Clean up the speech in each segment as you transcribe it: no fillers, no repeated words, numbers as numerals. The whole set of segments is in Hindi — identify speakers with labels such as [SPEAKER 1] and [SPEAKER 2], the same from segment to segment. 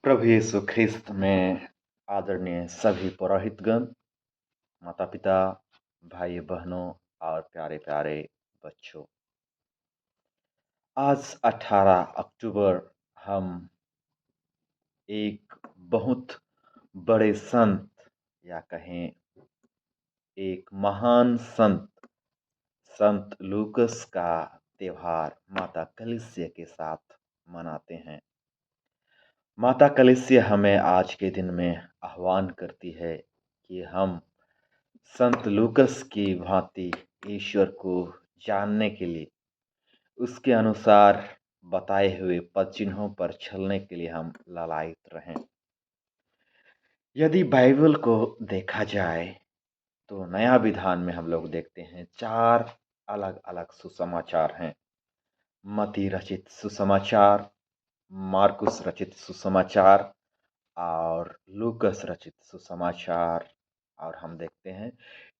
[SPEAKER 1] प्रभु यीशु ख्रिस्त में आदरणीय सभी पुरोहितगण, माता-पिता, भाई-बहनों और प्यारे-प्यारे बच्चों। आज 18 अक्टूबर हम एक बहुत बड़े संत या कहें एक महान संत लूकस का त्योहार माता कलीसिया के साथ मनाते हैं। माता कलीसिया हमें आज के दिन में आह्वान करती है कि हम संत लूकस की भांति ईश्वर को जानने के लिए उसके अनुसार बताए हुए पद चिन्हों पर चलने के लिए हम लालायित रहें। यदि बाइबल को देखा जाए तो नया विधान में हम लोग देखते हैं 4 अलग-अलग सुसमाचार हैं। मत्ती रचित सुसमाचार, मार्कुस रचित सुसमाचार और लूकस रचित सुसमाचार, और हम देखते हैं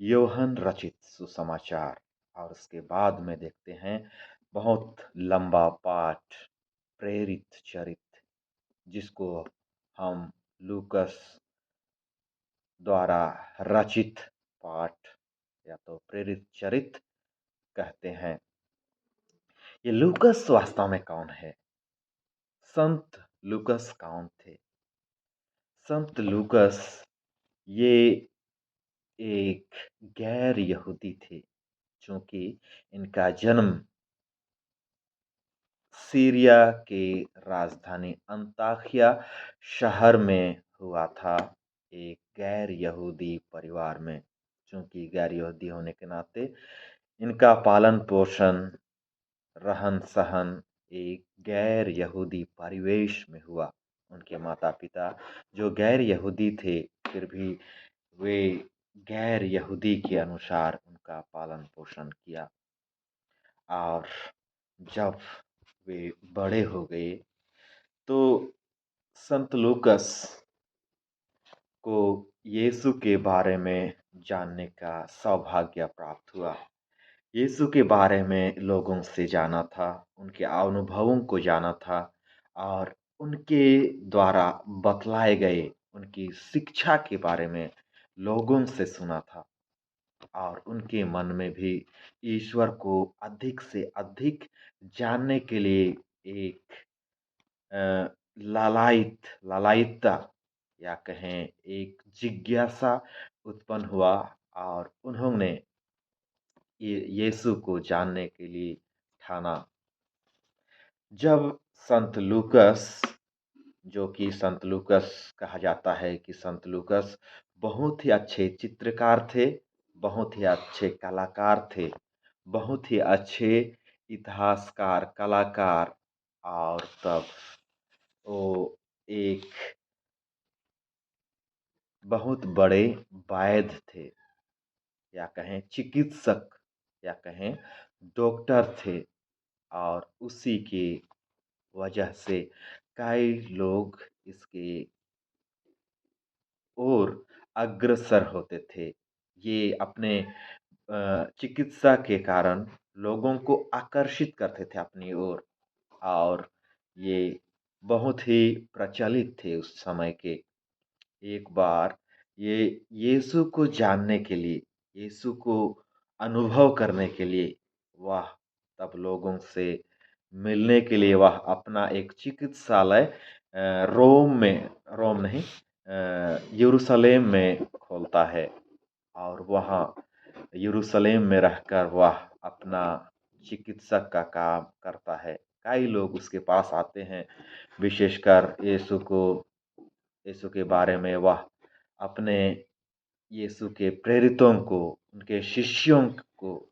[SPEAKER 1] योहन रचित सुसमाचार, और उसके बाद में देखते हैं बहुत लंबा पाठ प्रेरित चरित्र, जिसको हम लूकस द्वारा रचित पाठ या तो प्रेरित चरित्र कहते हैं। ये लूकस वास्तव में कौन है? संत लूकस कौन थे? संत लूकस ये एक गैर यहूदी थे, चूंकि इनका जन्म सीरिया के राजधानी अंताकिया शहर में हुआ था, एक गैर यहूदी परिवार में। चूंकि गैर यहूदी होने के नाते इनका पालन पोषण, रहन सहन एक गैर यहूदी परिवेश में हुआ। उनके माता पिता जो गैर यहूदी थे, फिर भी वे गैर यहूदी के अनुसार उनका पालन पोषण किया। और जब वे बड़े हो गए तो संत लूकस को यीशु के बारे में जानने का सौभाग्य प्राप्त हुआ। यीशु के बारे में लोगों से जाना था, उनके अनुभवों को जाना था और उनके द्वारा बतलाए गए उनकी शिक्षा के बारे में लोगों से सुना था, और उनके मन में भी ईश्वर को अधिक से अधिक जानने के लिए एक लालायिता या कहें एक जिज्ञासा उत्पन्न हुआ, और उन्होंने यीशु को जानने के लिए ठाना। जब संत लूकस, जो कि संत लूकस कहा जाता है कि संत लूकस बहुत ही अच्छे चित्रकार थे, बहुत ही अच्छे कलाकार थे, बहुत ही अच्छे इतिहासकार, कलाकार, और तब वो एक बहुत बड़े वैद्य थे या कहें चिकित्सक या कहें डॉक्टर थे, और उसी की वजह से कई लोग इसके ओर अग्रसर होते थे। ये अपने चिकित्सा के कारण लोगों को आकर्षित करते थे अपनी ओर, और ये बहुत ही प्रचलित थे उस समय के। एक बार ये यीशु को जानने के लिए, यीशु को अनुभव करने के लिए वह तब लोगों से मिलने के लिए वह अपना एक चिकित्सालय रोम नहीं, यरूशलेम में खोलता है, और वहाँ यरूशलेम में रहकर वह अपना चिकित्सक का काम करता है। कई लोग उसके पास आते हैं, विशेषकर यीशु के बारे में वह अपने यीशु के प्रेरितों को, उनके शिष्यों को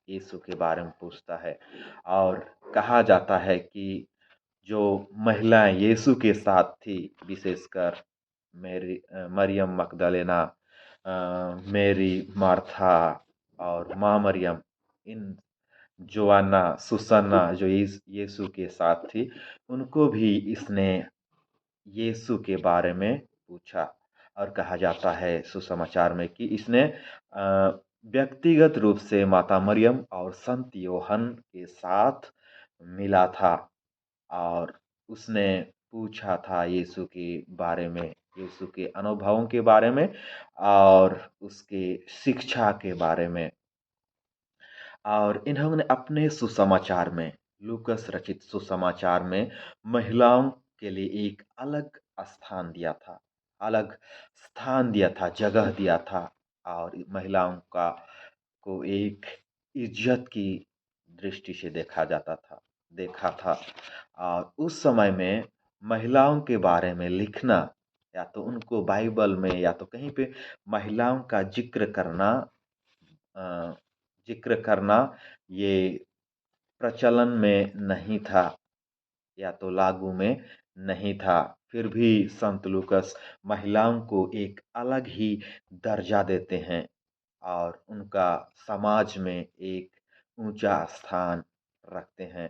[SPEAKER 1] यीशु के बारे में पूछता है। और कहा जाता है कि जो महिलाएं यीशु के साथ थी, विशेषकर मरियम मगदलेना, मेरी, मार्था और माँ मरियम, इन जोआना, सुसन्ना जो यीशु के साथ थी, उनको भी इसने यीशु के बारे में पूछा। और कहा जाता है सुसमाचार में कि इसने व्यक्तिगत रूप से माता मरियम और संत योहन के साथ मिला था, और उसने पूछा था यीशु के बारे में, यीशु के अनुभवों के बारे में और उसके शिक्षा के बारे में। और इन्होंने अपने सुसमाचार में, लूकस रचित सुसमाचार में महिलाओं के लिए एक अलग स्थान दिया था, अलग स्थान दिया था, जगह दिया था। और महिलाओं का को एक इज्जत की दृष्टि से देखा था। और उस समय में महिलाओं के बारे में लिखना, या तो उनको बाइबल में या तो कहीं पे महिलाओं का अ, जिक्र करना ये प्रचलन में नहीं था, या तो लागू में नहीं था। फिर भी संत लूकस महिलाओं को एक अलग ही दर्जा देते हैं और उनका समाज में एक ऊंचा स्थान रखते हैं।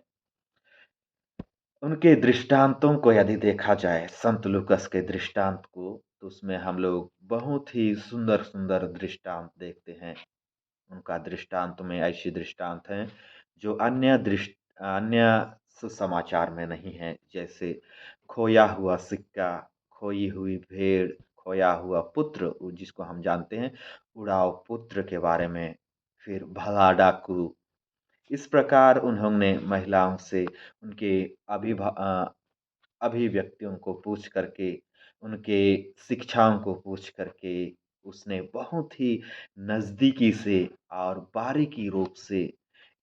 [SPEAKER 1] उनके दृष्टांतों को यदि देखा जाए, संत लूकस के दृष्टांत को, तो उसमें हम लोग बहुत ही सुंदर सुंदर दृष्टांत देखते हैं। उनका दृष्टांत में ऐसी दृष्टांत हैं जो अन्य सुसमाचार में नहीं है। जैसे खोया हुआ सिक्का, खोई हुई भेड़, खोया हुआ पुत्र, जिसको हम जानते हैं उड़ाव पुत्र के बारे में, फिर भला डाकू। इस प्रकार उन्होंने महिलाओं से उनके अभिव्यक्तियों को पूछ करके, उनके शिक्षाओं को पूछ करके, उसने बहुत ही नज़दीकी से और बारीकी रूप से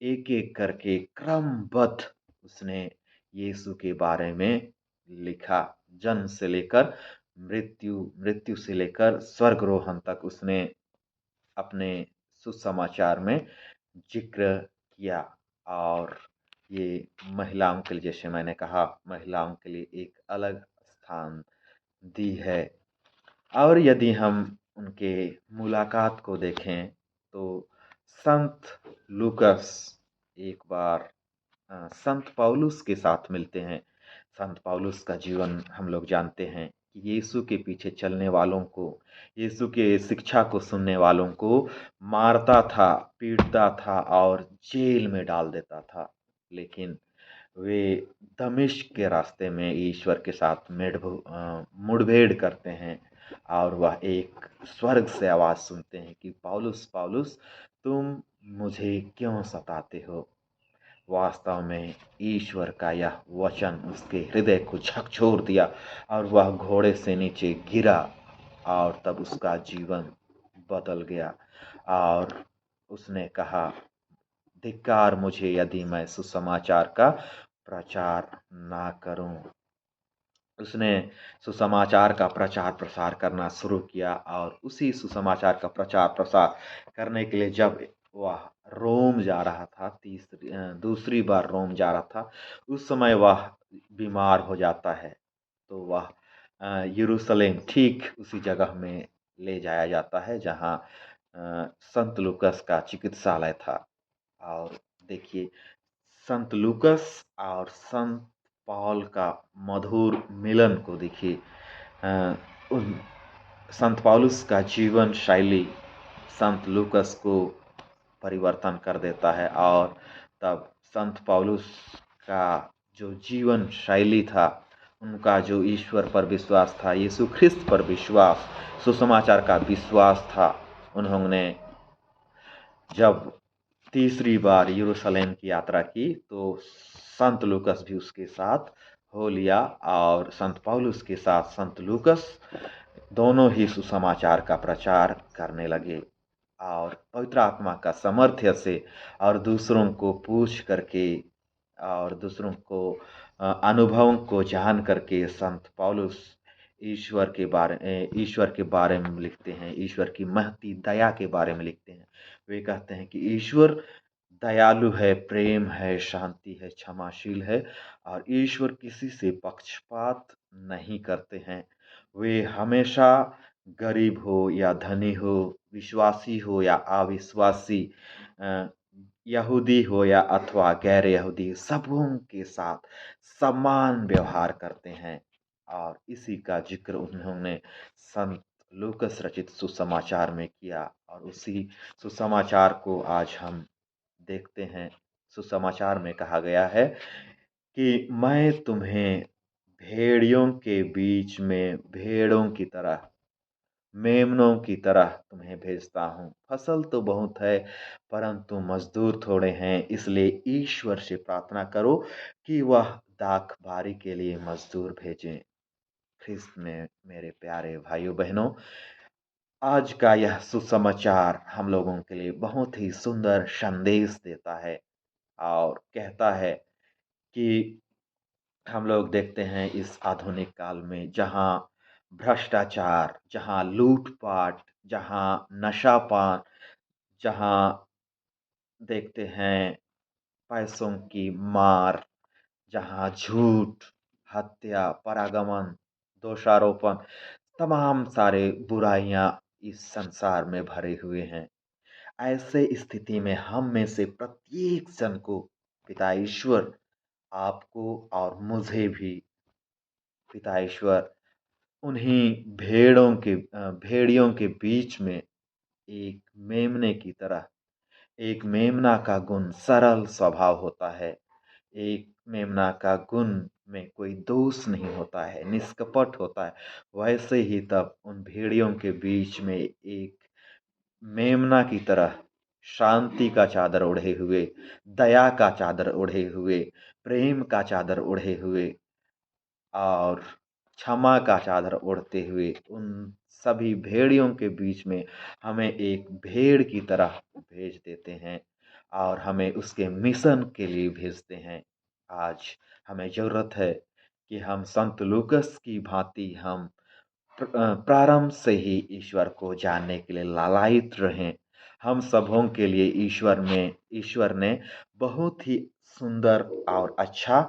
[SPEAKER 1] एक-एक करके क्रमबद्ध उसने यीशु के बारे में लिखा। जन्म से लेकर मृत्यु, मृत्यु से लेकर स्वर्गरोहण तक उसने अपने सुसमाचार में ज़िक्र किया। और ये महिलाओं के लिए, जैसे मैंने कहा, महिलाओं के लिए एक अलग स्थान दी है। और यदि हम उनके मुलाकात को देखें तो संत लूकस एक बार संत पौलुस के साथ मिलते हैं। संत पौलुस का जीवन हम लोग जानते हैं कि यीशु के पीछे चलने वालों को, यीशु के शिक्षा को सुनने वालों को मारता था, पीटता था और जेल में डाल देता था। लेकिन वे दमिश्क के रास्ते में ईश्वर के साथ मुठभेड़ करते हैं और वह एक स्वर्ग से आवाज़ सुनते हैं कि पौलुस, पौलुस, तुम मुझे क्यों सताते हो। वास्तव में ईश्वर का यह वचन उसके हृदय को झकझोर दिया और वह घोड़े से नीचे गिरा और तब उसका जीवन बदल गया। और उसने कहा, धिक्कार मुझे यदि मैं सुसमाचार का प्रचार ना करूं। उसने सुसमाचार का प्रचार प्रसार करना शुरू किया और उसी सुसमाचार का प्रचार प्रसार करने के लिए जब वह रोम जा रहा था, दूसरी बार रोम जा रहा था, उस समय वह बीमार हो जाता है। तो वह यरूशलेम, ठीक उसी जगह में ले जाया जाता है जहाँ संत लूकस का चिकित्सालय था। और देखिए, संत लूकस और संत पॉल का मधुर मिलन को देखिए। अ, उन संत पौलुस का जीवन शैली संत लूकस को परिवर्तन कर देता है और तब संत पौलुस का जो जीवन शैली था, उनका जो ईश्वर पर विश्वास था, यीशु ख्रिस्त पर विश्वास, सुसमाचार का विश्वास था, उन्होंने जब तीसरी बार यरूशलेम की यात्रा की तो संत लूकस भी उसके साथ हो लिया और संत पौलुस के साथ संत लूकस दोनों ही सुसमाचार का प्रचार करने लगे। और पवित्र आत्मा का सामर्थ्य से और दूसरों को पूछ करके और दूसरों को अनुभवों को जान करके संत पौलुस ईश्वर के बारे में लिखते हैं, ईश्वर की महती दया के बारे में लिखते हैं। वे कहते हैं कि ईश्वर दयालु है, प्रेम है, शांति है, क्षमाशील है और ईश्वर किसी से पक्षपात नहीं करते हैं। वे हमेशा गरीब हो या धनी हो, विश्वासी हो या अविश्वासी, अ, यहूदी हो या अथवा गैर यहूदी, सबों के साथ समान व्यवहार करते हैं। और इसी का जिक्र उन्होंने संत लूकस रचित सुसमाचार में किया और उसी सुसमाचार को आज हम देखते हैं। सुसमाचार में कहा गया है कि मैं तुम्हें भेड़ भेड़ियों के बीच में भेड़ों की तरह, मेमनों की तरह तुम्हें भेजता हूँ। फसल तो बहुत है, परंतु मज़दूर थोड़े हैं, इसलिए ईश्वर से प्रार्थना करो कि वह दाखबारी के लिए मज़दूर भेजें। ख्रिस्त में मेरे प्यारे भाइयों-बहनों, आज का यह सुसमाचार हम लोगों के लिए बहुत ही सुंदर संदेश देता है और कहता है कि हम लोग देखते हैं इस आधुनिक काल में जहाँ भ्रष्टाचार, जहाँ लूट-पाट, जहाँ नशा-पान, जहाँ देखते हैं पैसों की मार, जहाँ झूठ, हत्या, परागमन, दोषारोपण, तमाम सारे बुराइयां इस संसार में भरे हुए हैं। ऐसे स्थिति में हम में से प्रत्येक जन को पिता ईश्वर, आपको और मुझे भी पिता ईश्वर उन्हीं भेड़ियों के बीच में एक मेमने की तरह, एक मेमना का गुण सरल स्वभाव होता है। एक मेमना का गुण में कोई दोष नहीं होता है, निष्कपट होता है। वैसे ही तब उन भेड़ियों के बीच में एक मेमना की तरह शांति का चादर ओढ़े हुए, दया का चादर ओढ़े हुए, प्रेम का चादर ओढ़े हुए और क्षमा का चादर ओढ़ते हुए उन सभी भेड़ियों के बीच में हमें एक भेड़ की तरह भेज देते हैं और हमें उसके मिशन के लिए भेजते हैं। आज हमें ज़रूरत है कि हम संत लूकस की भांति हम प्रारंभ से ही ईश्वर को जानने के लिए लालायित रहें। हम सबों के लिए ईश्वर ने बहुत ही सुंदर और अच्छा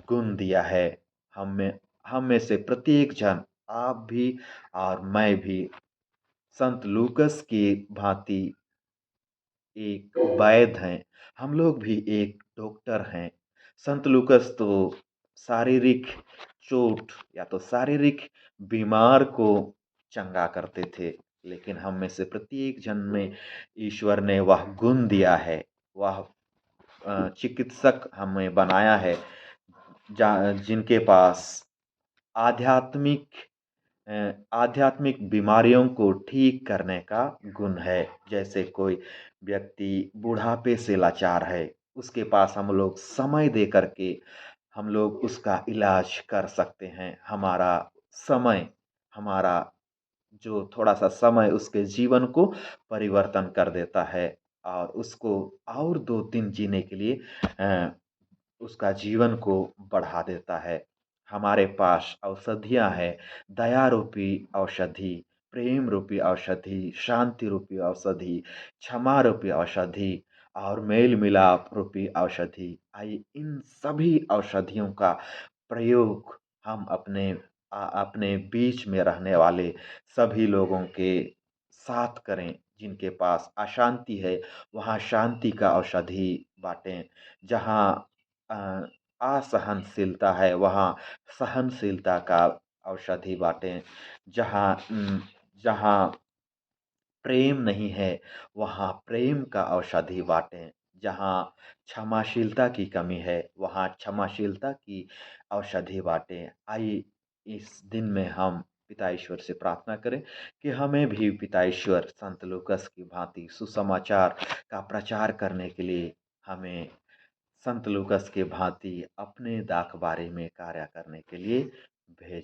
[SPEAKER 1] गुण दिया है। हम में से प्रत्येक जन, आप भी और मैं भी संत लूकस की भांति एक वैद्य हैं, हम लोग भी एक डॉक्टर हैं। संत लूकस तो शारीरिक चोट या तो शारीरिक बीमार को चंगा करते थे, लेकिन हम में से प्रत्येक जन में ईश्वर ने वह गुण दिया है, वह चिकित्सक हमें बनाया है, जिनके पास आध्यात्मिक आध्यात्मिक बीमारियों को ठीक करने का गुण है। जैसे कोई व्यक्ति बुढ़ापे से लाचार है, उसके पास हम लोग समय दे कर के हम लोग उसका इलाज कर सकते हैं। समय हमारा जो थोड़ा-सा समय उसके जीवन को परिवर्तन कर देता है और उसको और 2 दिन जीने के लिए अ, उसका जीवन को बढ़ा देता है। हमारे पास औषधियाँ हैं, दया रूपी औषधि, प्रेम रूपी औषधि, शांति रूपी औषधि, क्षमा रूपी औषधि और मेल-मिलाप रूपी औषधि। आइए इन सभी औषधियों का प्रयोग हम अपने बीच में रहने वाले सभी लोगों के साथ करें। जिनके पास अशांति है, वहाँ शांति का औषधि बाँटें। जहाँ अ, असहनशीलता है, वहाँ सहनशीलता का औषधि बाँटें। जहाँ प्रेम नहीं है, वहाँ प्रेम का औषधि बाँटें। जहाँ क्षमाशीलता की कमी है, वहाँ क्षमाशीलता की औषधि बाँटें। आइए इस दिन में हम पिता ईश्वर से प्रार्थना करें कि हमें भी पिता ईश्वर संत लूकस की भांति सुसमाचार का प्रचार करने के लिए हमें संत लूकस के भांति अपने दाखबारे में कार्य करने के लिए भेजें।